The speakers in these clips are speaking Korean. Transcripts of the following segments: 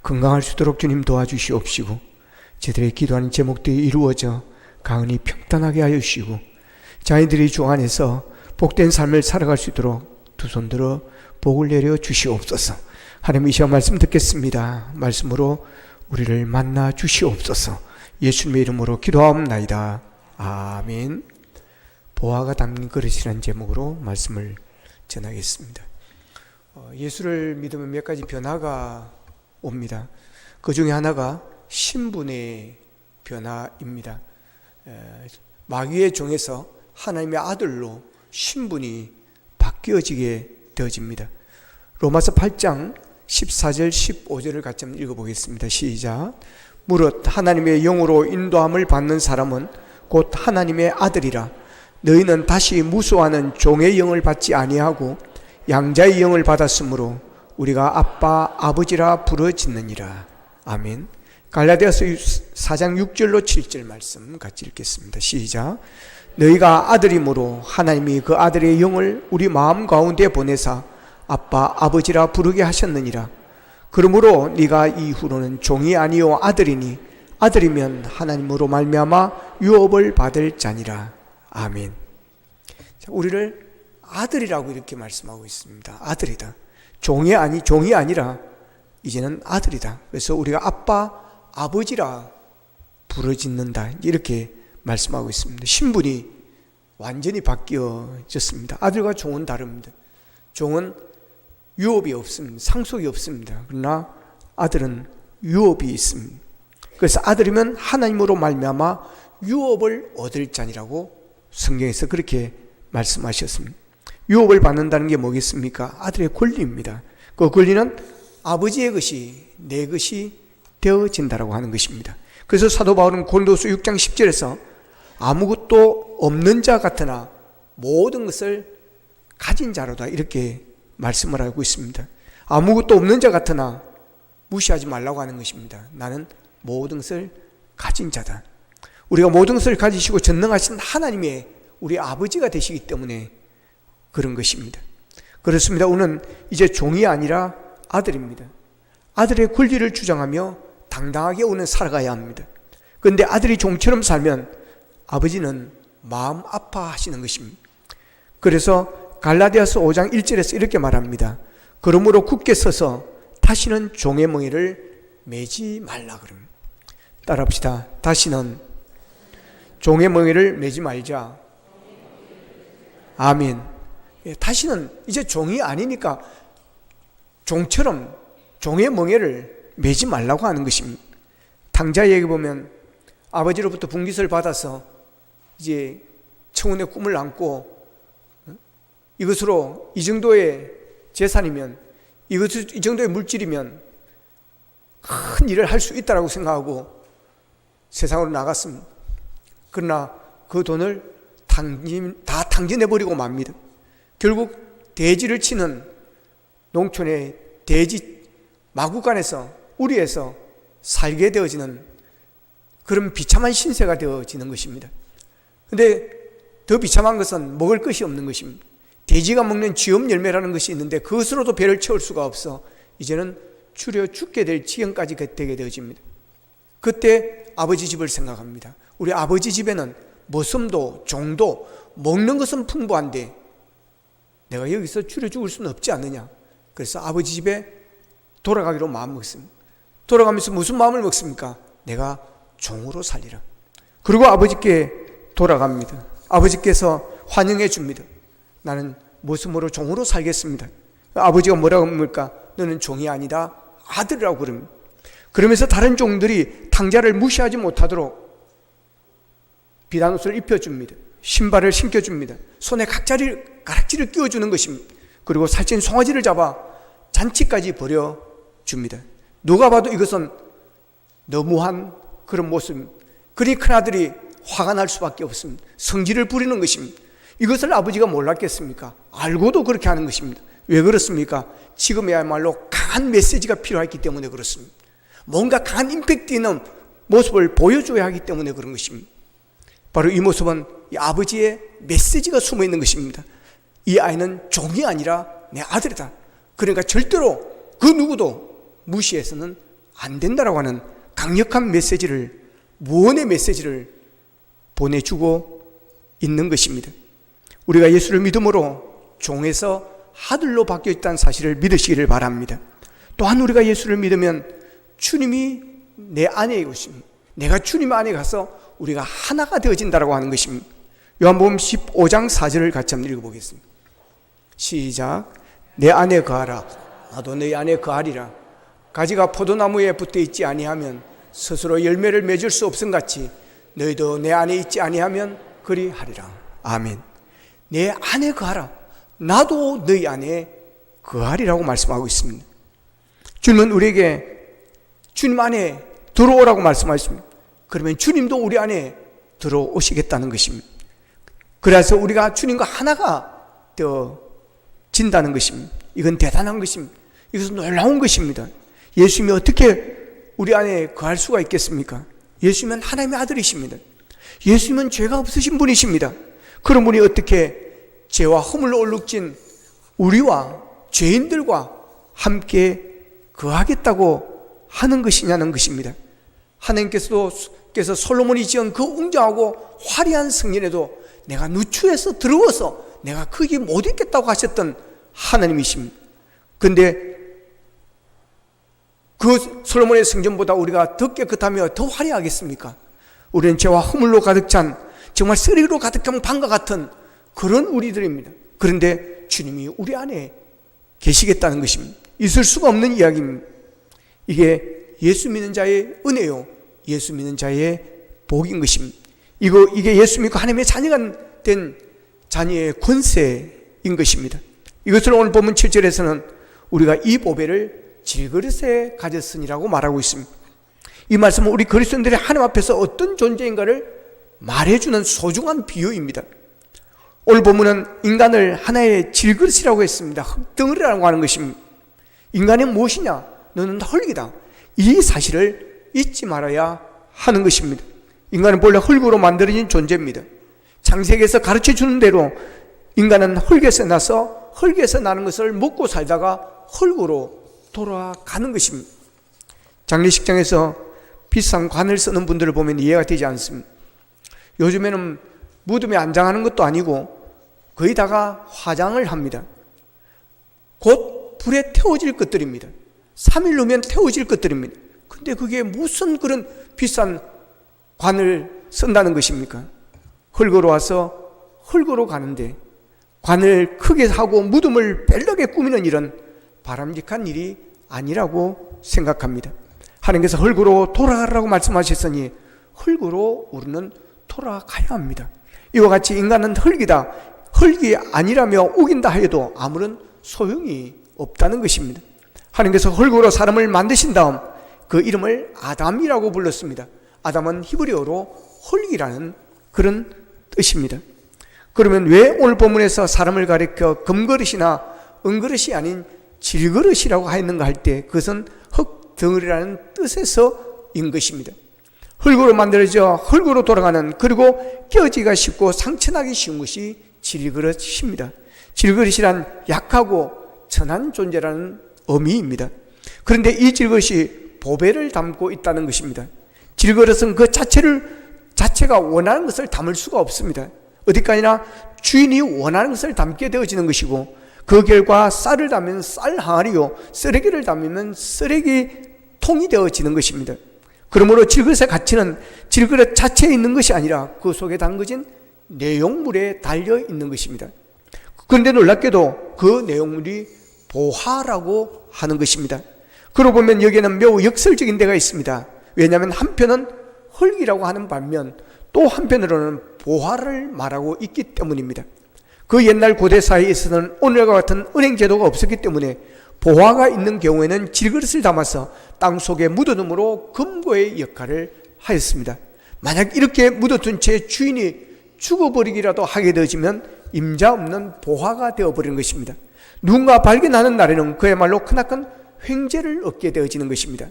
건강할 수 있도록 주님 도와주시옵시고, 저희들의 기도하는 제목들이 이루어져 가은히 평탄하게 하여 주시고, 자녀들이 주 안에서 복된 삶을 살아갈 수 있도록 두 손 들어 복을 내려 주시옵소서. 하나님, 이 시간 말씀 듣겠습니다. 말씀으로 우리를 만나 주시옵소서. 예수님의 이름으로 기도하옵나이다. 아멘. 보화가 담긴 그릇이라는 제목으로 말씀을 전하겠습니다. 예수를 믿으면 몇 가지 변화가 옵니다. 그 중에 하나가 신분의 변화입니다. 마귀의 종에서 하나님의 아들로 신분이 바뀌어지게 되어집니다. 로마서 8장 14절 15절을 같이 한번 읽어보겠습니다. 시작. 무릇 하나님의 영으로 인도함을 받는 사람은 곧 하나님의 아들이라. 너희는 다시 무수하는 종의 영을 받지 아니하고 양자의 영을 받았으므로 우리가 아빠 아버지라 부르짖느니라. 아멘. 갈라디아서 4장 6절로 7절 말씀 같이 읽겠습니다. 시작. 너희가 아들이므로 하나님이 그 아들의 영을 우리 마음 가운데 보내사 아빠 아버지라 부르게 하셨느니라. 그러므로 네가 이후로는 종이 아니요 아들이니 아들이면 하나님으로 말미암아 유업을 받을 자니라. 아멘. 우리를 아들이라고 이렇게 말씀하고 있습니다. 아들이다. 종이 아니라 이제는 아들이다. 그래서 우리가 아빠 아버지라 부르짖는다, 이렇게 말씀하고 있습니다. 신분이 완전히 바뀌어졌습니다. 아들과 종은 다릅니다. 종은 유업이 없습니다. 상속이 없습니다. 그러나 아들은 유업이 있습니다. 그래서 아들이면 하나님으로 말미암아 유업을 얻을 자니라고 성경에서 그렇게 말씀하셨습니다. 유업을 받는다는 게 뭐겠습니까? 아들의 권리입니다. 그 권리는 아버지의 것이 내 것이 되어진다라고 하는 것입니다. 그래서 사도 바울은 고린도서 6장 10절에서 아무것도 없는 자 같으나 모든 것을 가진 자로다, 이렇게 말씀을 하고 있습니다. 아무것도 없는 자 같으나 무시하지 말라고 하는 것입니다. 나는 모든 것을 가진 자다. 우리가 모든 것을 가지시고 전능하신 하나님의 우리 아버지가 되시기 때문에 그런 것입니다. 그렇습니다. 우리는 이제 종이 아니라 아들입니다. 아들의 권리를 주장하며 당당하게 우리는 살아가야 합니다. 그런데 아들이 종처럼 살면 아버지는 마음 아파하시는 것입니다. 그래서 갈라디아서 5장 1절에서 이렇게 말합니다. 그러므로 굳게 서서 다시는 종의 멍에를 매지 말라 그럽니다. 따라합시다. 다시는 종의 멍에를 매지 말자. 아멘. 다시는 이제 종이 아니니까 종처럼 종의 멍에를 매지 말라고 하는 것입니다. 당자에게 보면 아버지로부터 분깃을 받아서 이제 청혼의 꿈을 안고 이것으로 이 정도의 재산이면, 이 정도의 물질이면 큰 일을 할 수 있다라고 생각하고 세상으로 나갔습니다. 그러나 그 돈을 다 탕진해버리고 맙니다. 결국 대지를 치는 농촌의 대지 마구간에서 우리에서 살게 되어지는 그런 비참한 신세가 되어지는 것입니다. 그런데 더 비참한 것은 먹을 것이 없는 것입니다. 돼지가 먹는 쥐엄 열매라는 것이 있는데 그것으로도 배를 채울 수가 없어 이제는 추려 죽게 될 지경까지 되게 되어집니다. 그때 아버지 집을 생각합니다. 우리 아버지 집에는 머슴도 종도 먹는 것은 풍부한데 내가 여기서 추려 죽을 수는 없지 않느냐. 그래서 아버지 집에 돌아가기로 마음먹습니다. 돌아가면서 무슨 마음을 먹습니까? 내가 종으로 살리라. 그리고 아버지께 돌아갑니다. 아버지께서 환영해 줍니다. 나는 머슴으로 종으로 살겠습니다. 아버지가 뭐라고 합니까? 너는 종이 아니다 아들이라고 그럽니다. 그러면서 다른 종들이 탕자를 무시하지 못하도록 비단옷을 입혀줍니다. 신발을 신겨줍니다. 손에 가락지를 끼워주는 것입니다. 그리고 살찐 송아지를 잡아 잔치까지 벌여줍니다. 누가 봐도 이것은 너무한 그런 모습입니다. 그러니 큰아들이 화가 날 수밖에 없습니다. 성질을 부리는 것입니다. 이것을 아버지가 몰랐겠습니까? 알고도 그렇게 하는 것입니다. 왜 그렇습니까? 지금이야말로 강한 메시지가 필요했기 때문에 그렇습니다. 뭔가 강한 임팩트 있는 모습을 보여줘야 하기 때문에 그런 것입니다. 바로 이 모습은 이 아버지의 메시지가 숨어 있는 것입니다. 이 아이는 종이 아니라 내 아들이다. 그러니까 절대로 그 누구도 무시해서는 안 된다라고 하는 강력한 메시지를, 무언의 메시지를 보내주고 있는 것입니다. 우리가 예수를 믿음으로 종에서 아들로 바뀌어 있다는 사실을 믿으시기를 바랍니다. 또한 우리가 예수를 믿으면 주님이 내 안에 오십니다. 내가 주님 안에 가서 우리가 하나가 되어진다라고 하는 것입니다. 요한복음 15장 4절을 같이 한번 읽어보겠습니다. 시작. 내 안에 거하라. 나도 내 안에 거하리라. 가지가 포도나무에 붙어 있지 아니하면 스스로 열매를 맺을 수 없음같이 너희도 내 안에 있지 아니하면 그리하리라. 아멘. 내 안에 거하라. 나도 너희 안에 거하리라고 말씀하고 있습니다. 주님은 우리에게 주님 안에 들어오라고 말씀하셨습니다. 그러면 주님도 우리 안에 들어오시겠다는 것입니다. 그래서 우리가 주님과 하나가 되어진다는 것입니다. 이건 대단한 것입니다. 이것은 놀라운 것입니다. 예수님이 어떻게 우리 안에 거할 수가 있겠습니까? 예수님은 하나님의 아들이십니다. 예수님은 죄가 없으신 분이십니다. 그런 분이 어떻게 죄와 허물로 얼룩진 우리와 죄인들과 함께 거하겠다고 하는 것이냐는 것입니다. 하나님께서 솔로몬이 지은 그 웅장하고 화려한 성전에도 내가 누추해서 들어와서 내가 거기 못 있겠다고 하셨던 하나님이십니다. 그런데 그 솔로몬의 성전보다 우리가 더 깨끗하며 더 화려하겠습니까? 우리는 죄와 허물로 가득 찬 정말 쓰레기로 가득한 방과 같은 그런 우리들입니다. 그런데 주님이 우리 안에 계시겠다는 것입니다. 있을 수가 없는 이야기입니다. 이게 예수 믿는 자의 은혜요, 예수 믿는 자의 복인 것입니다. 이게 예수 믿고 하나님의 자녀가 된 자녀의 권세인 것입니다. 이것을 오늘 본문 7절에서는 우리가 이 보배를 질그릇에 가졌으니라고 말하고 있습니다. 이 말씀은 우리 그리스도인들이 하나님 앞에서 어떤 존재인가를 말해주는 소중한 비유입니다. 오늘 본문은 인간을 하나의 질그릇이라고 했습니다. 흙덩어리라고 하는 것입니다. 인간이 무엇이냐? 너는 흙이다. 이 사실을 잊지 말아야 하는 것입니다. 인간은 본래 흙으로 만들어진 존재입니다. 창세기에서 가르쳐주는 대로 인간은 흙에서 나서 흙에서 나는 것을 먹고 살다가 흙으로 돌아가는 것입니다. 장례식장에서 비싼 관을 쓰는 분들을 보면 이해가 되지 않습니다. 요즘에는 무덤에 안장하는 것도 아니고 거의 다가 화장을 합니다. 곧 불에 태워질 것들입니다. 3일 후면 태워질 것들입니다. 근데 그게 무슨 그런 비싼 관을 쓴다는 것입니까? 흙으로 와서 흙으로 가는데 관을 크게 하고 무덤을 벨럭에 꾸미는 일은 바람직한 일이 아니라고 생각합니다. 하나님께서 흙으로 돌아가라고 말씀하셨으니 흙으로 우리는 돌아가야 합니다. 이와 같이 인간은 흙이다. 흙이 아니라며 우긴다 하여도 아무런 소용이 없다는 것입니다. 하나님께서 흙으로 사람을 만드신 다음 그 이름을 아담이라고 불렀습니다. 아담은 히브리어로 흙이라는 그런 뜻입니다. 그러면 왜 오늘 본문에서 사람을 가리켜 금그릇이나 은그릇이 아닌 질그릇이라고 하였는가 할 때 그것은 흙덩어리라는 뜻에서인 것입니다. 흙으로 만들어져 흙으로 돌아가는, 그리고 깨어지기가 쉽고 상처나기 쉬운 것이 질그릇입니다. 질그릇이란 약하고 천한 존재라는 의미입니다. 그런데 이 질그릇이 보배를 담고 있다는 것입니다. 질그릇은 그 자체가 원하는 것을 담을 수가 없습니다. 어디까지나 주인이 원하는 것을 담게 되어지는 것이고, 그 결과 쌀을 담으면 쌀 항아리요, 쓰레기를 담으면 쓰레기통이 되어지는 것입니다. 그러므로 질그릇의 가치는 질그릇 자체에 있는 것이 아니라 그 속에 담겨진 내용물에 달려 있는 것입니다. 그런데 놀랍게도 그 내용물이 보화라고 하는 것입니다. 그러고 보면 여기에는 매우 역설적인 데가 있습니다. 왜냐하면 한편은 흙이라고 하는 반면 또 한편으로는 보화를 말하고 있기 때문입니다. 그 옛날 고대 사회에서는 오늘과 같은 은행제도가 없었기 때문에 보화가 있는 경우에는 질그릇을 담아서 땅속에 묻어둠으로 금고의 역할을 하였습니다. 만약 이렇게 묻어둔 채 주인이 죽어버리기라도 하게 되어지면 임자 없는 보화가 되어버리는 것입니다. 누군가 발견하는 날에는 그야말로 크나큰 횡재를 얻게 되어지는 것입니다.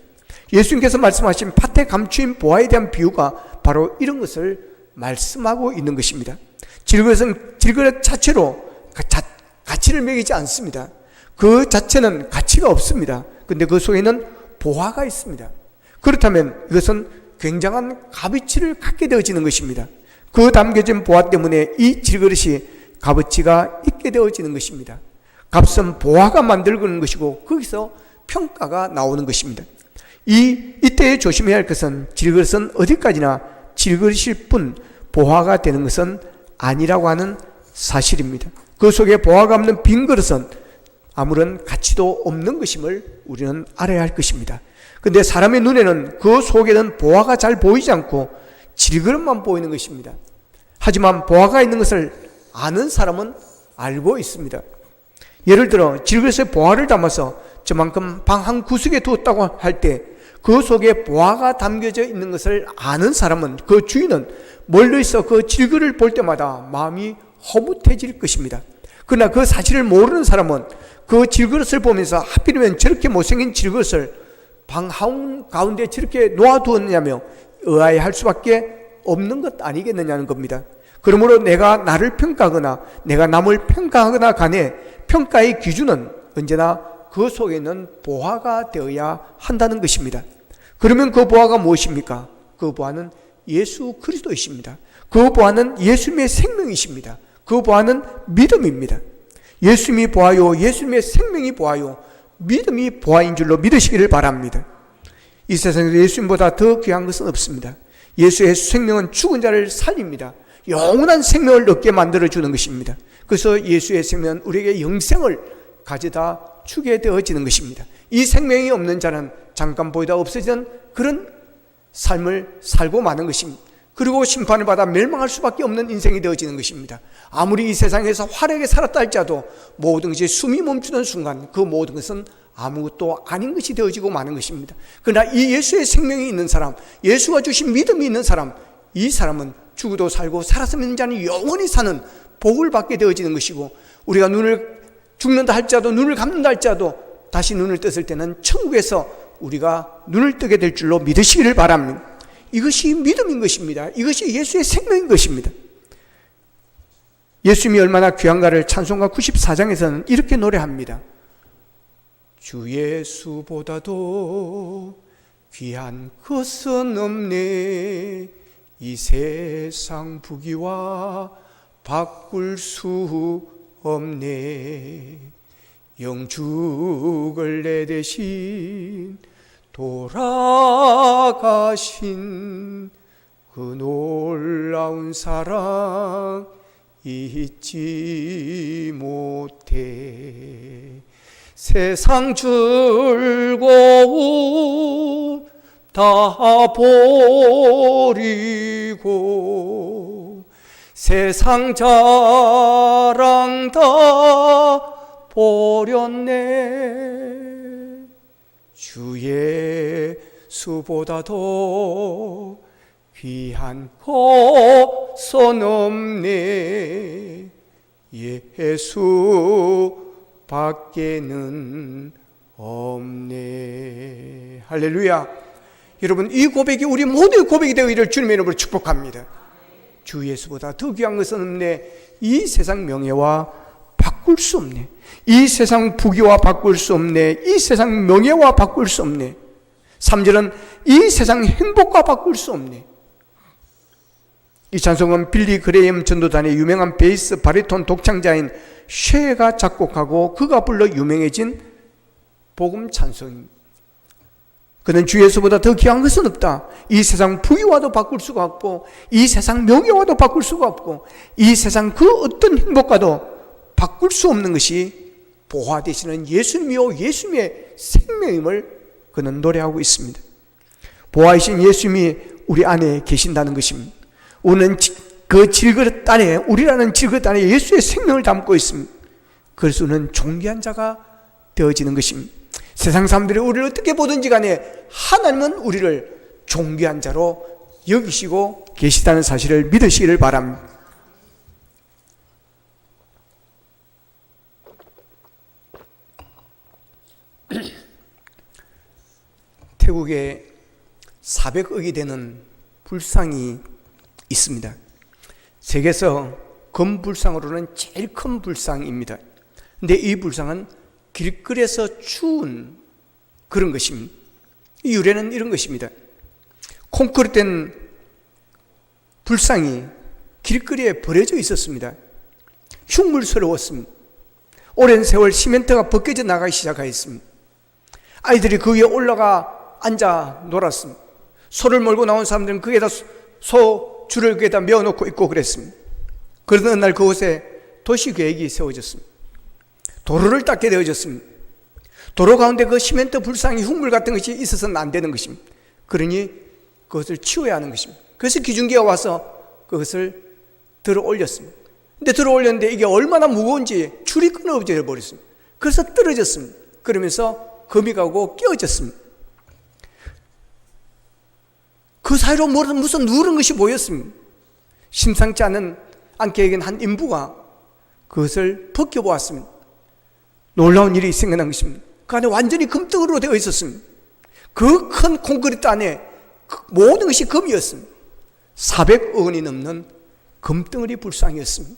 예수님께서 말씀하신 밭에 감추인 보화에 대한 비유가 바로 이런 것을 말씀하고 있는 것입니다. 질그릇은 질그릇 자체로 가치를 매기지 않습니다. 그 자체는 가치가 없습니다. 근데 그 속에는 보화가 있습니다. 그렇다면 이것은 굉장한 값어치를 갖게 되어지는 것입니다. 그 담겨진 보화 때문에 이 질그릇이 값어치가 있게 되어지는 것입니다. 값은 보화가 만들어지는 것이고 거기서 평가가 나오는 것입니다. 이때에 조심해야 할 것은 질그릇은 어디까지나 질그릇일 뿐 보화가 되는 것은 아니라고 하는 사실입니다. 그 속에 보화가 없는 빈 그릇은 아무런 가치도 없는 것임을 우리는 알아야 할 것입니다. 근데 사람의 눈에는 그 속에는 보화가 잘 보이지 않고 질그릇만 보이는 것입니다. 하지만 보화가 있는 것을 아는 사람은 알고 있습니다. 예를 들어 질그릇에 보화를 담아서 저만큼 방 한 구석에 두었다고 할 때 그 속에 보화가 담겨져 있는 것을 아는 사람은, 그 주인은 멀리서 그 질그릇을 볼 때마다 마음이 허무해질 것입니다. 그러나 그 사실을 모르는 사람은 그 질그릇을 보면서 하필이면 저렇게 못생긴 질그릇을 방 한가운데 저렇게 놓아두었냐며 의아해할 수밖에 없는 것 아니겠느냐는 겁니다. 그러므로 내가 나를 평가하거나 내가 남을 평가하거나 간에 평가의 기준은 언제나 그 속에 있는 보화가 되어야 한다는 것입니다. 그러면 그 보화가 무엇입니까? 그 보화는 예수 그리스도이십니다. 그 보화는 예수님의 생명이십니다. 그 보화는 믿음입니다. 예수님이 보화요, 예수님의 생명이 보화요, 믿음이 보화인 줄로 믿으시기를 바랍니다. 이 세상에서 예수님보다 더 귀한 것은 없습니다. 예수의 생명은 죽은 자를 살립니다. 영원한 생명을 얻게 만들어주는 것입니다. 그래서 예수의 생명은 우리에게 영생을 가져다 주게 되어지는 것입니다. 이 생명이 없는 자는 잠깐 보이다 없어지는 그런 삶을 살고 마는 것입니다. 그리고 심판을 받아 멸망할 수밖에 없는 인생이 되어지는 것입니다. 아무리 이 세상에서 화려하게 살았다 할지라도 모든 것이 숨이 멈추는 순간 그 모든 것은 아무것도 아닌 것이 되어지고 마는 것입니다. 그러나 이 예수의 생명이 있는 사람, 예수가 주신 믿음이 있는 사람, 이 사람은 죽어도 살고 살아서 믿는 자는 영원히 사는 복을 받게 되어지는 것이고, 우리가 눈을 죽는다 할지라도 눈을 감는다 할지라도 다시 눈을 떴을 때는 천국에서 우리가 눈을 뜨게 될 줄로 믿으시기를 바랍니다. 이것이 믿음인 것입니다. 이것이 예수의 생명인 것입니다. 예수님이 얼마나 귀한가를 찬송가 94장에서는 이렇게 노래합니다. 주 예수보다도 귀한 것은 없네. 이 세상 부귀와 바꿀 수 없네. 영죽을 내 대신 돌아가신 그 놀라운 사랑 잊지 못해. 세상 즐거움 다 버리고 세상 자랑 다 버렸네. 주 예수보다도 귀한 것은 없네. 예수 밖에는 없네. 할렐루야. 여러분, 이 고백이 우리 모두의 고백이 되기를 주님의 이름으로 축복합니다. 주 예수보다 더 귀한 것은 없네. 이 세상 명예와 바꿀 수 없네. 이 세상 부귀와 바꿀 수 없네. 이 세상 명예와 바꿀 수 없네. 3절은 이 세상 행복과 바꿀 수 없네. 이 찬송은 빌리 그레이엄 전도단의 유명한 베이스 바리톤 독창자인 쉐가 작곡하고 그가 불러 유명해진 복음 찬송입니다. 그는 주 예수보다 더 귀한 것은 없다. 이 세상 부귀와도 바꿀 수가 없고 이 세상 명예와도 바꿀 수가 없고 이 세상 그 어떤 행복과도 바꿀 수 없는 것이 보화 되시는 예수님이요 예수님의 생명임을 그는 노래하고 있습니다. 보화이신 예수님이 우리 안에 계신다는 것입니다. 우리는 그 질그릇 안에, 우리라는 질그릇 안에 예수의 생명을 담고 있습니다. 그래서 우리는 존귀한 자가 되어지는 것입니다. 세상 사람들이 우리를 어떻게 보든지 간에 하나님은 우리를 존귀한 자로 여기시고 계시다는 사실을 믿으시기를 바랍니다. 태국에 400억이 되는 불상이 있습니다. 세계에서 금불상으로는 제일 큰 불상입니다. 근데 이 불상은 길거리에서 주운 그런 것입니다. 이 유래는 이런 것입니다. 콘크리트된 불상이 길거리에 버려져 있었습니다. 흉물스러웠습니다. 오랜 세월 시멘트가 벗겨져 나가기 시작하였습니다. 아이들이 그 위에 올라가 앉아 놀았습니다. 소를 몰고 나온 사람들은 거기에다 소 줄을 거기에다 메어놓고 있고 그랬습니다. 그러던 어느 날 그곳에 도시계획이 세워졌습니다. 도로를 닦게 되어졌습니다. 도로 가운데 그 시멘트 불상이 흉물 같은 것이 있어서는 안 되는 것입니다. 그러니 그것을 치워야 하는 것입니다. 그래서 기중기가 와서 그것을 들어 올렸습니다. 근데 들어 올렸는데 이게 얼마나 무거운지 줄이 끊어져 버렸습니다. 그래서 떨어졌습니다. 그러면서 금이 가고 끼어졌습니다. 그 사이로 무슨 누런 것이 보였습니다. 심상치 않게 여긴 한 인부가 그것을 벗겨보았습니다. 놀라운 일이 생겨난 것입니다. 그 안에 완전히 금덩어리로 되어 있었습니다. 그 큰 콘크리트 안에 모든 것이 금이었습니다. 400억 원이 넘는 금덩어리 불상이었습니다.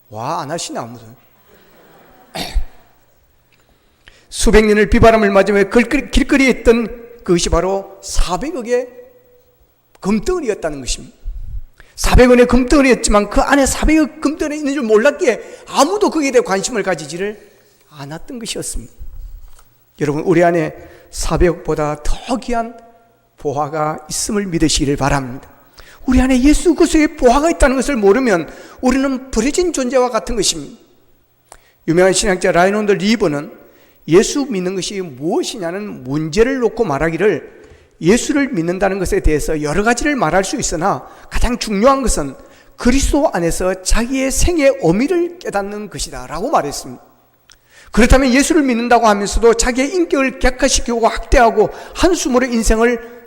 와, 안 하시나 아무도. 수백 년을 비바람을 맞으며 길거리에 있던 그것이 바로 400억의 금덩어리였다는 것입니다. 400원의 금덩어리였지만 그 안에 400억 금덩어리 있는 줄 몰랐기에 아무도 거기에 대해 관심을 가지지를 않았던 것이었습니다. 여러분, 우리 안에 400억보다 더 귀한 보화가 있음을 믿으시기를 바랍니다. 우리 안에 예수 그리스도의 보화가 있다는 것을 모르면 우리는 버려진 존재와 같은 것입니다. 유명한 신학자 라이논드 리버는 예수 믿는 것이 무엇이냐는 문제를 놓고 말하기를 예수를 믿는다는 것에 대해서 여러 가지를 말할 수 있으나 가장 중요한 것은 그리스도 안에서 자기의 생의 의미를 깨닫는 것이다 라고 말했습니다. 그렇다면 예수를 믿는다고 하면서도 자기의 인격을 격화시키고 학대하고 한숨으로 인생을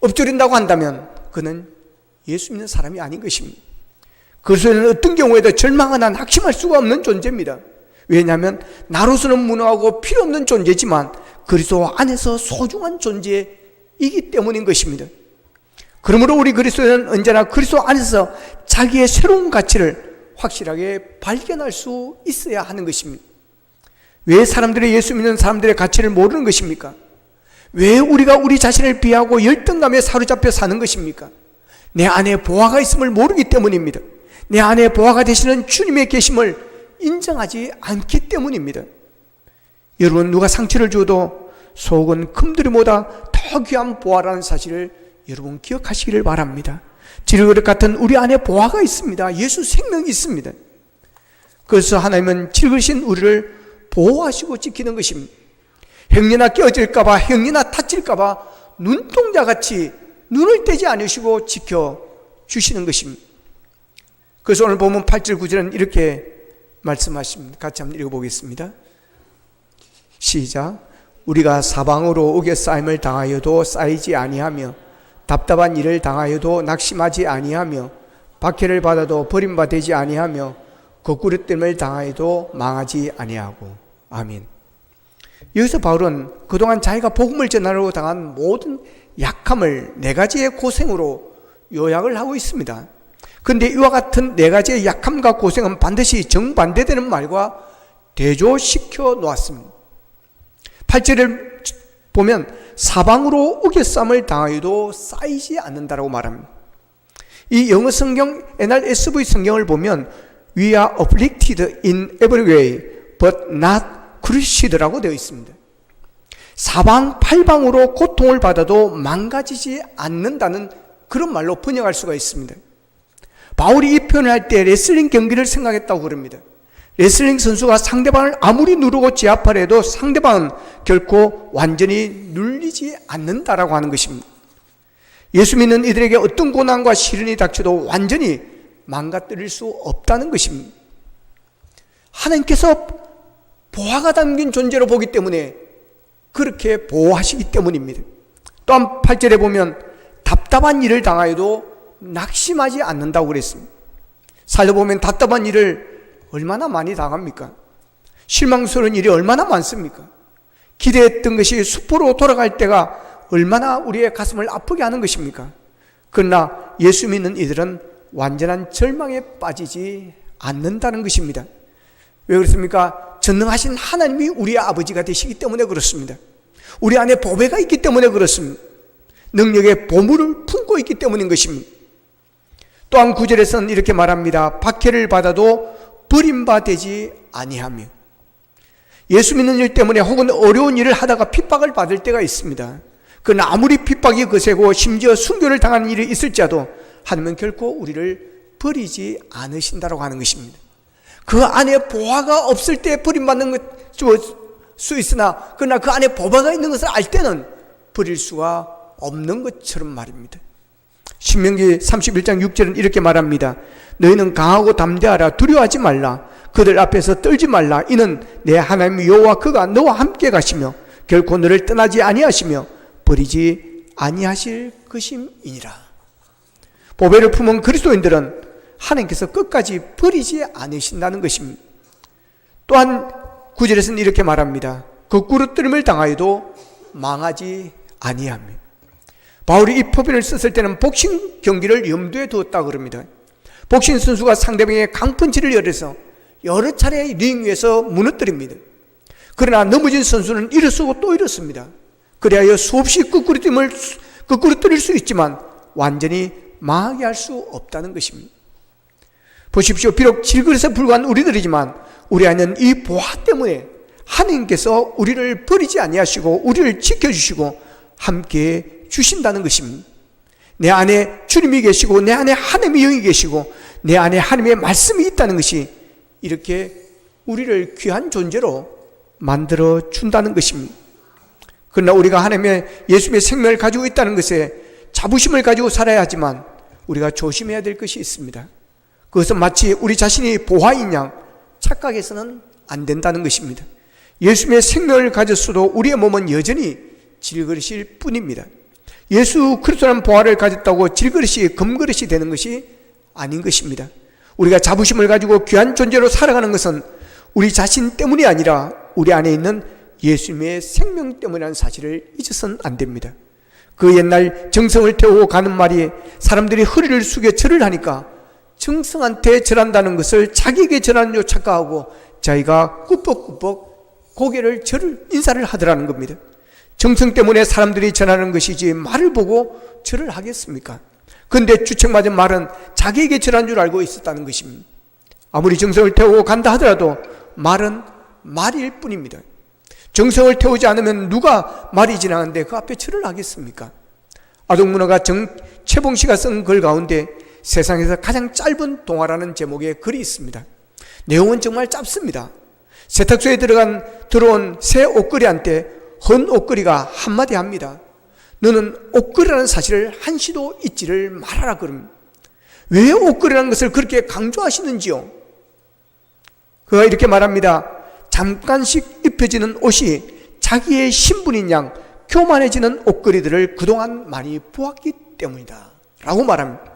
엎조린다고 한다면 그는 예수 믿는 사람이 아닌 것입니다. 그리스도는 어떤 경우에도 절망은 한 확신할 수가 없는 존재입니다. 왜냐하면 나로서는 무능하고 필요없는 존재지만 그리스도 안에서 소중한 존재이기 때문인 것입니다. 그러므로 우리 그리스도인은 언제나 그리스도 안에서 자기의 새로운 가치를 확실하게 발견할 수 있어야 하는 것입니다. 왜 사람들이 예수 믿는 사람들의 가치를 모르는 것입니까? 왜 우리가 우리 자신을 비하고 열등감에 사로잡혀 사는 것입니까? 내 안에 보화가 있음을 모르기 때문입니다. 내 안에 보화가 되시는 주님의 계심을 인정하지 않기 때문입니다. 여러분, 누가 상처를 주어도 속은 금들이보다 더 귀한 보화라는 사실을 여러분 기억하시기를 바랍니다. 질그릇 같은 우리 안에 보화가 있습니다. 예수 생명이 있습니다. 그래서 하나님은 질그릇인 우리를 보호하시고 지키는 것입니다. 행여나 깨어질까봐, 행여나 다칠까봐 눈동자같이 눈을 떼지 않으시고 지켜주시는 것입니다. 그래서 오늘 보면 8절 9절은 이렇게 말씀하십니다. 같이 한번 읽어보겠습니다. 시작. 우리가 사방으로 우겨싸임을 당하여도 쌓이지 아니하며 답답한 일을 당하여도 낙심하지 아니하며 박해를 받아도 버림받지 아니하며 거꾸로 뜸을 당하여도 망하지 아니하고. 아멘. 여기서 바울은 그동안 자기가 복음을 전하려고 당한 모든 약함을 4가지의 고생으로 요약을 하고 있습니다. 그런데 이와 같은 4가지의 약함과 고생은 반드시 정반대되는 말과 대조시켜 놓았습니다. 8절을 보면 사방으로 우겨쌈을 당하여도 쌓이지 않는다라고 말합니다. 이 영어 성경 NRSV 성경을 보면 We are afflicted in every way but not crushed,라고 되어 있습니다. 사방팔방으로 고통을 받아도 망가지지 않는다는 그런 말로 번역할 수가 있습니다. 바울이 이 표현을 할 때 레슬링 경기를 생각했다고 그럽니다. 레슬링 선수가 상대방을 아무리 누르고 제압하려 해도 상대방은 결코 완전히 눌리지 않는다라고 하는 것입니다. 예수 믿는 이들에게 어떤 고난과 시련이 닥쳐도 완전히 망가뜨릴 수 없다는 것입니다. 하나님께서 보화가 담긴 존재로 보기 때문에 그렇게 보호하시기 때문입니다. 또한 8절에 보면 답답한 일을 당하여도 낙심하지 않는다고 그랬습니다. 살려보면 답답한 일을 얼마나 많이 당합니까? 실망스러운 일이 얼마나 많습니까? 기대했던 것이 수포로 돌아갈 때가 얼마나 우리의 가슴을 아프게 하는 것입니까? 그러나 예수 믿는 이들은 완전한 절망에 빠지지 않는다는 것입니다. 왜 그렇습니까? 전능하신 하나님이 우리의 아버지가 되시기 때문에 그렇습니다. 우리 안에 보배가 있기 때문에 그렇습니다. 능력의 보물을 품고 있기 때문인 것입니다. 또한 9절에서는 이렇게 말합니다. 박해를 받아도 버림받지 아니하며. 예수 믿는 일 때문에 혹은 어려운 일을 하다가 핍박을 받을 때가 있습니다. 그러나 아무리 핍박이 거세고 심지어 순교를 당하는 일이 있을지라도 하나님은 결코 우리를 버리지 않으신다고 하는 것입니다. 그 안에 보화가 없을 때 버림받는 수 있으나 그러나 그 안에 보화가 있는 것을 알 때는 버릴 수가 없는 것처럼 말입니다. 신명기 31장 6절은 이렇게 말합니다. 너희는 강하고 담대하라. 두려워하지 말라. 그들 앞에서 떨지 말라. 이는 내 하나님 여호와 그가 너와 함께 가시며 결코 너를 떠나지 아니하시며 버리지 아니하실 것임이니라. 보배를 품은 그리스도인들은 하나님께서 끝까지 버리지 않으신다는 것입니다. 또한 9절에서는 이렇게 말합니다. 거꾸로 뜨림을 당하여도 망하지 아니하며. 바울이 이 표현을 썼을 때는 복싱 경기를 염두에 두었다고 그럽니다. 복싱 선수가 상대방의 강펀치를 열어서 여러 차례 링 위에서 무너뜨립니다. 그러나 넘어진 선수는 일어서고 또 일어섭니다. 그리하여 수없이 거꾸로 뜨릴 수 있지만 완전히 망하게 할 수 없다는 것입니다. 보십시오. 비록 질그릇에 불과한 우리들이지만 우리 안에는 이 보화 때문에 하나님께서 우리를 버리지 아니하시고 우리를 지켜주시고 함께 주신다는 것입니다. 내 안에 주님이 계시고 내 안에 하나님의 영이 계시고 내 안에 하나님의 말씀이 있다는 것이 이렇게 우리를 귀한 존재로 만들어 준다는 것입니다. 그러나 우리가 하나님의 예수님의 생명을 가지고 있다는 것에 자부심을 가지고 살아야 하지만 우리가 조심해야 될 것이 있습니다. 그것은 마치 우리 자신이 보화인 양 착각해서는 안 된다는 것입니다. 예수님의 생명을 가졌어도 우리의 몸은 여전히 질그릇일 뿐입니다. 예수 그리스도라는 보화를 가졌다고 질그릇이 금그릇이 되는 것이 아닌 것입니다. 우리가 자부심을 가지고 귀한 존재로 살아가는 것은 우리 자신 때문이 아니라 우리 안에 있는 예수님의 생명 때문이라는 사실을 잊어서는 안 됩니다. 그 옛날 정성을 태우고 가는 말이 사람들이 허리를 숙여 절을 하니까 정성한테 절한다는 것을 자기에게 절하는 줄 착각하고 자기가 꾸벅꾸벅 고개를 인사를 하더라는 겁니다. 정성 때문에 사람들이 전하는 것이지 말을 보고 절을 하겠습니까? 그런데 주책맞은 말은 자기에게 절한 줄 알고 있었다는 것입니다. 아무리 정성을 태우고 간다 하더라도 말은 말일 뿐입니다. 정성을 태우지 않으면 누가 말이 지나가는데 그 앞에 절을 하겠습니까? 아동문화가 최봉씨가 쓴 글 가운데 세상에서 가장 짧은 동화라는 제목의 글이 있습니다. 내용은 정말 짧습니다. 세탁소에 들어온 새 옷걸이한테 헌 옷걸이가 한마디 합니다. 너는 옷걸이라는 사실을 한시도 잊지를 말아라 그럽니다. 왜 옷걸이라는 것을 그렇게 강조하시는지요? 그가 이렇게 말합니다. 잠깐씩 입혀지는 옷이 자기의 신분인 양 교만해지는 옷걸이들을 그동안 많이 보았기 때문이다 라고 말합니다.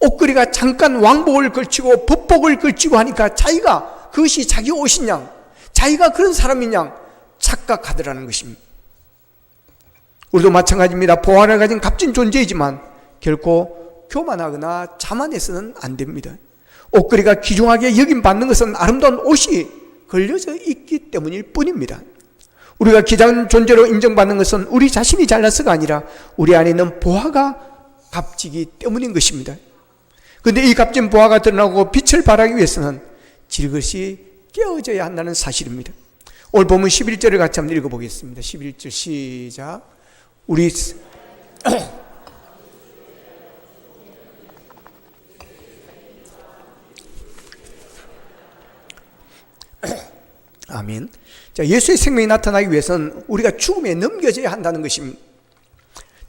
옷걸이가 잠깐 왕복을 걸치고 법복을 걸치고 하니까 자기가 그것이 자기 옷인 양, 자기가 그런 사람인 양 착각하더라는 것입니다. 우리도 마찬가지입니다. 보화를 가진 값진 존재이지만 결코 교만하거나 자만해서는 안 됩니다. 옷걸이가 귀중하게 여김받는 것은 아름다운 옷이 걸려져 있기 때문일 뿐입니다. 우리가 귀한 존재로 인정받는 것은 우리 자신이 잘나서가 아니라 우리 안에 있는 보화가 값지기 때문인 것입니다. 그런데 이 값진 보화가 드러나고 빛을 발하기 위해서는 질것이 깨어져야 한다는 사실입니다. 오늘 보면 11절을 같이 한번 읽어보겠습니다. 11절 시작. 우리 아멘. 자, 예수의 생명이 나타나기 위해서는 우리가 죽음에 넘겨져야 한다는 것입니다.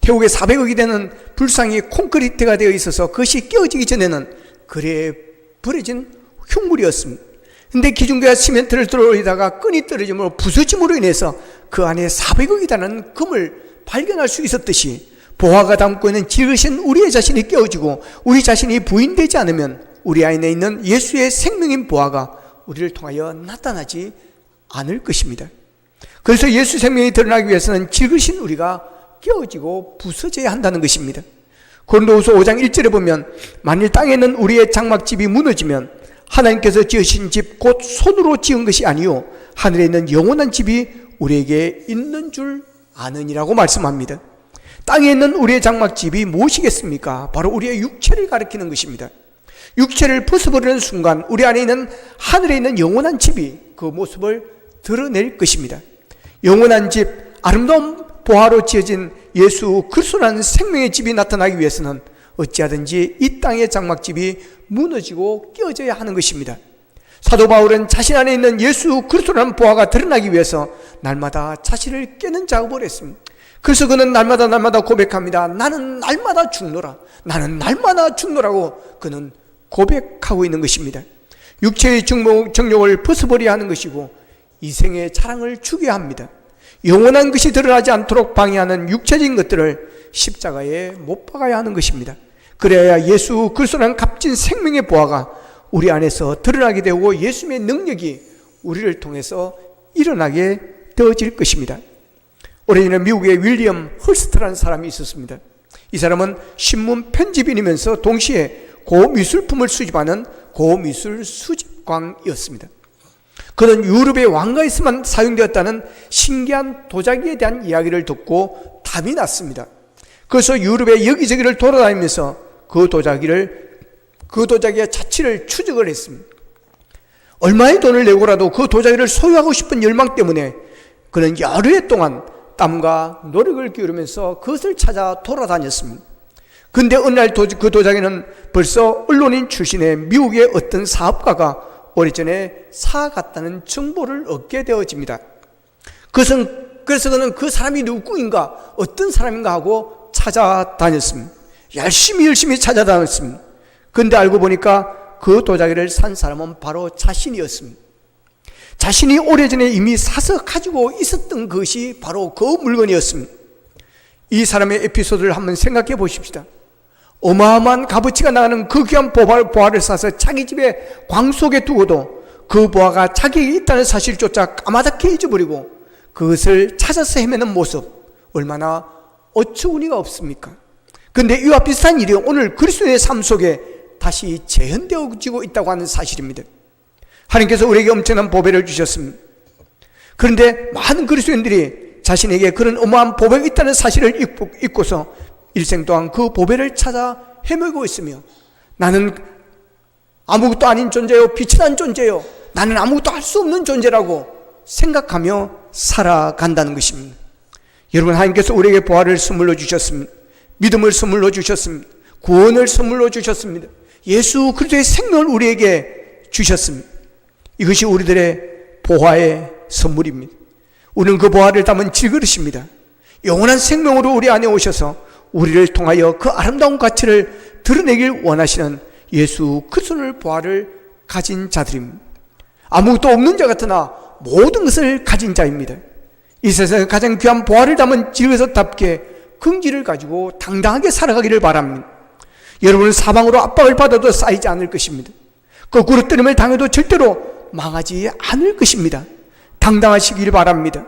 태국에 400억이 되는 불상이 콘크리트가 되어 있어서 그것이 깨어지기 전에는 그래 버려진 흉물이었습니다. 근데 기중교가 시멘트를 들어올리다가 끈이 떨어짐으로 부서짐으로 인해서 그 안에 400억이라는 금을 발견할 수 있었듯이 보화가 담고 있는 질그릇인 우리의 자신이 깨어지고 우리 자신이 부인되지 않으면 우리 안에 있는 예수의 생명인 보화가 우리를 통하여 나타나지 않을 것입니다. 그래서 예수 생명이 드러나기 위해서는 질그릇인 우리가 깨어지고 부서져야 한다는 것입니다. 고린도후서 5장 1절에 보면 만일 땅에 있는 우리의 장막집이 무너지면 하나님께서 지으신 집 곧 손으로 지은 것이 아니요 하늘에 있는 영원한 집이 우리에게 있는 줄 아느니라고 말씀합니다. 땅에 있는 우리의 장막집이 무엇이겠습니까? 바로 우리의 육체를 가리키는 것입니다. 육체를 벗어버리는 순간 우리 안에 있는 하늘에 있는 영원한 집이 그 모습을 드러낼 것입니다. 영원한 집, 아름다운 보화로 지어진 예수 그리스도라는 생명의 집이 나타나기 위해서는 어찌하든지 이 땅의 장막집이 무너지고 깨어져야 하는 것입니다. 사도 바울은 자신 안에 있는 예수 그리스도라는 보화가 드러나기 위해서 날마다 자신을 깨는 작업을 했습니다. 그래서 그는 날마다 고백합니다. 나는 날마다 죽노라. 나는 날마다 죽노라고 그는 고백하고 있는 것입니다. 육체의 정욕을 벗어버려야 하는 것이고 이생의 자랑을 죽여야 합니다. 영원한 것이 드러나지 않도록 방해하는 육체적인 것들을 십자가에 못 박아야 하는 것입니다. 그래야 예수 그리스도라는 값진 생명의 보화가 우리 안에서 드러나게 되고 예수님의 능력이 우리를 통해서 일어나게 되어질 것입니다. 오래전에 미국에 윌리엄 헐스트라는 사람이 있었습니다. 이 사람은 신문 편집인이면서 동시에 고미술품을 수집하는 고미술 수집광이었습니다. 그는 유럽의 왕가에서만 사용되었다는 신기한 도자기에 대한 이야기를 듣고 탐이 났습니다. 그래서 유럽의 여기저기를 돌아다니면서 그 도자기의 자취를 추적을 했습니다. 얼마의 돈을 내고라도 그 도자기를 소유하고 싶은 열망 때문에 그는 여러 해 동안 땀과 노력을 기울이면서 그것을 찾아 돌아다녔습니다. 근데 어느 날 그 도자기는 벌써 언론인 출신의 미국의 어떤 사업가가 오래전에 사갔다는 정보를 얻게 되어집니다. 그래서 그는 그 사람이 누구인가, 어떤 사람인가 하고 찾아다녔습니다. 열심히 찾아다녔습니다. 근데 알고 보니까 그 도자기를 산 사람은 바로 자신이었습니다. 자신이 오래전에 이미 사서 가지고 있었던 것이 바로 그 물건이었습니다. 이 사람의 에피소드를 한번 생각해 보십시다. 어마어마한 값어치가 나가는 그 귀한 보화를 사서 자기 집에 광 속에 두고도 그 보화가 자기에게 있다는 사실조차 까마득히 잊어버리고 그것을 찾아서 헤매는 모습, 얼마나 어처구니가 없습니까? 그런데 이와 비슷한 일이 오늘 그리스도의 삶 속에 다시 재현되어지고 있다고 하는 사실입니다. 하나님께서 우리에게 엄청난 보배를 주셨습니다. 그런데 많은 그리스도인들이 자신에게 그런 어마어마한 보배가 있다는 사실을 잊고서 일생 동안 그 보배를 찾아 헤매고 있으며 나는 아무것도 아닌 존재요, 비천한 존재요, 나는 아무것도 할 수 없는 존재라고 생각하며 살아간다는 것입니다. 여러분, 하나님께서 우리에게 보화를 선물로 주셨습니다. 믿음을 선물로 주셨습니다. 구원을 선물로 주셨습니다. 예수 그리스도의 생명을 우리에게 주셨습니다. 이것이 우리들의 보화의 선물입니다. 우리는 그 보화를 담은 질그릇입니다. 영원한 생명으로 우리 안에 오셔서 우리를 통하여 그 아름다운 가치를 드러내길 원하시는 예수 그리스도의 보화를 가진 자들입니다. 아무것도 없는 자 같으나 모든 것을 가진 자입니다. 이 세상에 가장 귀한 보화를 담은 질그릇답게 긍지를 가지고 당당하게 살아가기를 바랍니다. 여러분은 사방으로 압박을 받아도 쌓이지 않을 것입니다. 거꾸로 뜨림을 당해도 절대로 망하지 않을 것입니다. 당당하시길 바랍니다.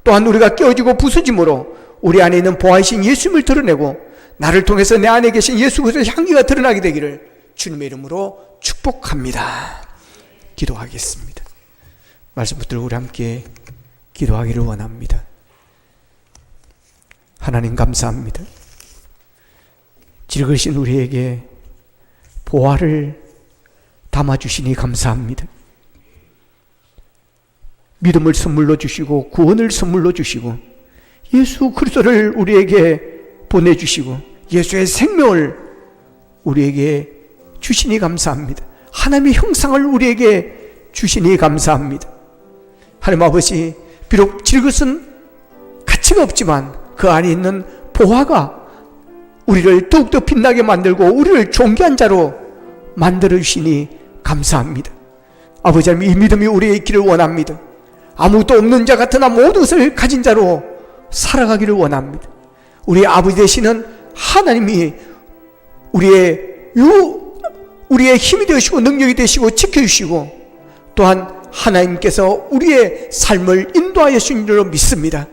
또한 우리가 깨어지고 부서짐으로 우리 안에 있는 보화이신 예수님을 드러내고 나를 통해서 내 안에 계신 예수 그리스도의 향기가 드러나게 되기를 주님의 이름으로 축복합니다. 기도하겠습니다. 말씀 붙들고 우리 함께 기도하기를 원합니다. 하나님 감사합니다. 질그신 우리에게 보화를 담아주시니 감사합니다. 믿음을 선물로 주시고 구원을 선물로 주시고 예수 그리스도를 우리에게 보내주시고 예수의 생명을 우리에게 주시니 감사합니다. 하나님의 형상을 우리에게 주시니 감사합니다. 하나님 아버지, 비록 질것은 가치가 없지만 그 안에 있는 보화가 우리를 더욱더 빛나게 만들고 우리를 존귀한 자로 만들어 주시니 감사합니다. 아버지 하나님, 이 믿음이 우리의 있기를 원합니다. 아무것도 없는 자 같으나 모든 것을 가진 자로 살아가기를 원합니다. 우리 아버지 되시는 하나님이 우리의 힘이 되시고 능력이 되시고 지켜주시고 또한 하나님께서 우리의 삶을 인도하여 주신 줄로 믿습니다.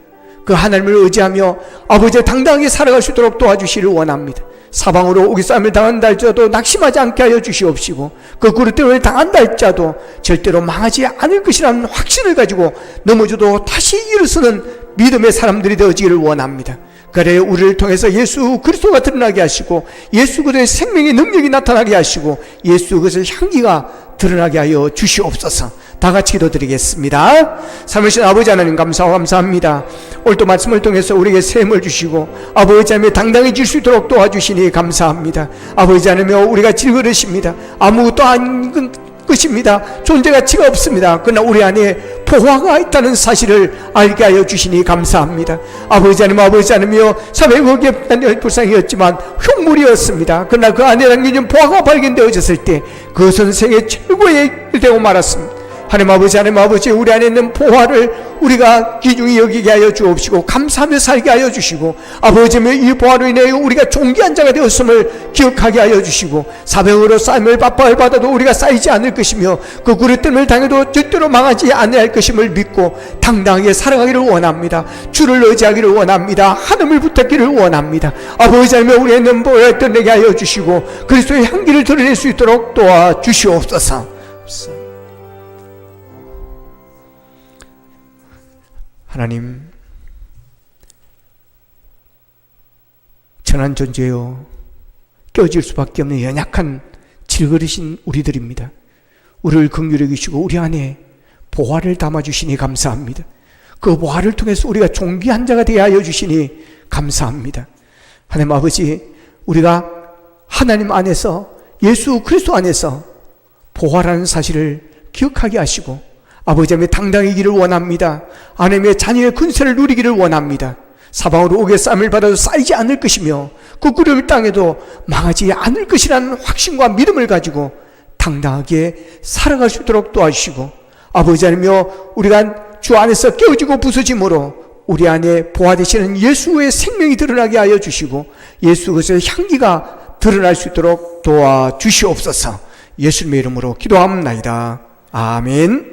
그 하나님을 의지하며 아버지의 당당하게 살아갈 수 있도록 도와주시기를 원합니다. 사방으로 오기싸움을 당한다 할지라도 낙심하지 않게 하여 주시옵시고 거꾸로 때문에 당한다 할지라도 절대로 망하지 않을 것이라는 확신을 가지고 넘어져도 다시 일어서는 믿음의 사람들이 되어지기를 원합니다. 그래 우리를 통해서 예수 그리스도가 드러나게 하시고 예수 그리스도의 생명의 능력이 나타나게 하시고 예수 그리스도의 향기가 드러나게 하여 주시옵소서. 다 같이 기도드리겠습니다. 살아계신 아버지 하나님 감사합니다. 오늘도 말씀을 통해서 우리에게 셈을 주시고 아버지 하나님 당당해질 수 있도록 도와주시니 감사합니다. 아버지 하나님 우리가 질그릇입니다. 아무것도 아닌 것입니다. 존재 가치가 없습니다. 그러나 우리 안에 보화가 있다는 사실을 알게 하여 주시니 감사합니다. 아버지 하나님이여 400억의 불상이었지만 흉물이었습니다. 그러나 그 안에 담겨진 보화가 발견되어졌을 때 그것은 생애 최고의 일 되고 말았습니다. 하나님 아버지 우리 안에 있는 보화를 우리가 귀중히 여기게 하여 주옵시고 감사하며 살게 하여 주시고 아버지 이 보화로 인해 우리가 존귀한 자가 되었음을 기억하게 하여 주시고 사병으로 쌓임을 받아도 우리가 쌓이지 않을 것이며 그 그릇됨을 당해도 절대로 망하지 않을 것임을 믿고 당당하게 살아가기를 원합니다. 주를 의지하기를 원합니다. 하나님을 붙잡기를 원합니다. 아버지 하나님 우리의 있는 보화를 드러내게 하여 주시고 그리스도의 향기를 드러낼 수 있도록 도와주시옵소서. 하나님, 천한 존재요 깨어질 수밖에 없는 연약한 질그릇인 우리들입니다. 우리를 긍휼히 여기시고 우리 안에 보화를 담아주시니 감사합니다. 그 보화를 통해서 우리가 존귀한 자가 되게 하여 주시니 감사합니다. 하나님 아버지, 우리가 하나님 안에서 예수 그리스도 안에서 보화라는 사실을 기억하게 하시고 아버지 하나님 당당히기를 원합니다. 하나님의 자녀의 근세를 누리기를 원합니다. 사방으로 옥의 쌈을 받아도 쌓이지 않을 것이며 그 구름을 땅에도 망하지 않을 것이라는 확신과 믿음을 가지고 당당하게 살아갈 수 있도록 도와주시고 아버지 하나님이여 우리가 주 안에서 깨어지고 부서짐으로 우리 안에 보화 되시는 예수의 생명이 드러나게 하여 주시고 예수 그리스도의 향기가 드러날 수 있도록 도와주시옵소서. 예수님의 이름으로 기도합나이다. 아멘.